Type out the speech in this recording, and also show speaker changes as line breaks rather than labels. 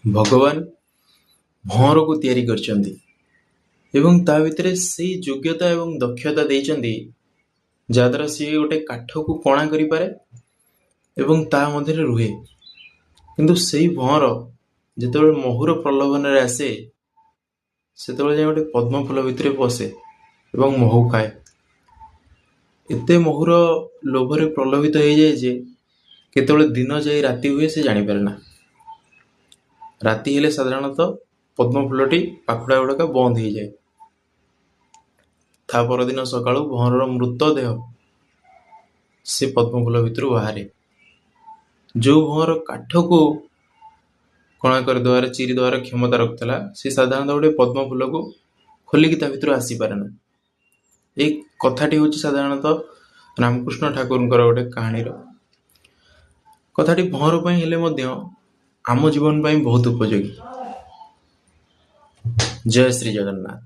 ଭଗବାନ ଭଅଁରକୁ ତିଆରି କରିଛନ୍ତି ଏବଂ ତା ଭିତରେ ସେଇ ଯୋଗ୍ୟତା ଏବଂ ଦକ୍ଷତା ଦେଇଛନ୍ତି ଯାହାଦ୍ୱାରା ସିଏ ଗୋଟେ କାଠକୁ କଣା କରିପାରେ ଏବଂ ତା ମଧ୍ୟରେ ରୁହେ। କିନ୍ତୁ ସେଇ ଭଅଁର ଯେତେବେଳେ ମହୁର ପ୍ରଲୋଭନରେ ଆସେ ସେତେବେଳେ ଯାଇ ଗୋଟେ ପଦ୍ମ ଫୁଲ ଭିତରେ ପଶେ ଏବଂ ମହୁ ଖାଏ। ଏତେ ମହୁର ଲୋଭରେ ପ୍ରଲୋଭିତ ହେଇଯାଏ ଯେ କେତେବେଳେ ଦିନ ଯାଇ ରାତି ହୁଏ ସେ ଜାଣିପାରେ ନା। ରାତି ହେଲେ ସାଧାରଣତଃ ପଦ୍ମ ଫୁଲଟି ପାଖୁଡ଼ା ଗୁଡ଼ାକ ବନ୍ଦ ହେଇଯାଏ। ତା ପରଦିନ ସକାଳୁ ଭଅଁରର ମୃତଦେହ ସେ ପଦ୍ମ ଫୁଲ ଭିତରୁ ବାହାରେ। ଯେଉଁ ଭଅଁର କାଠକୁ କଣା କରିଦେବାର ଚିରି ଦେବାର କ୍ଷମତା ରଖୁଥିଲା ସେ ସାଧାରଣତଃ ଗୋଟେ ପଦ୍ମ ଫୁଲକୁ ଖୋଲିକି ତା ଭିତରୁ ଆସିପାରେ ନା। ଏଇ କଥାଟି ହେଉଛି ସାଧାରଣତଃ ରାମକୃଷ୍ଣ ଠାକୁରଙ୍କର ଗୋଟେ କାହାଣୀର କଥାଟି ଭଅଁର ପାଇଁ ହେଲେ ମଧ୍ୟ ଆମ ଜୀବନ ପାଇଁ ବହୁତ ଉପଯୋଗୀ। ଜୟ ଶ୍ରୀ ଜଗନ୍ନାଥ।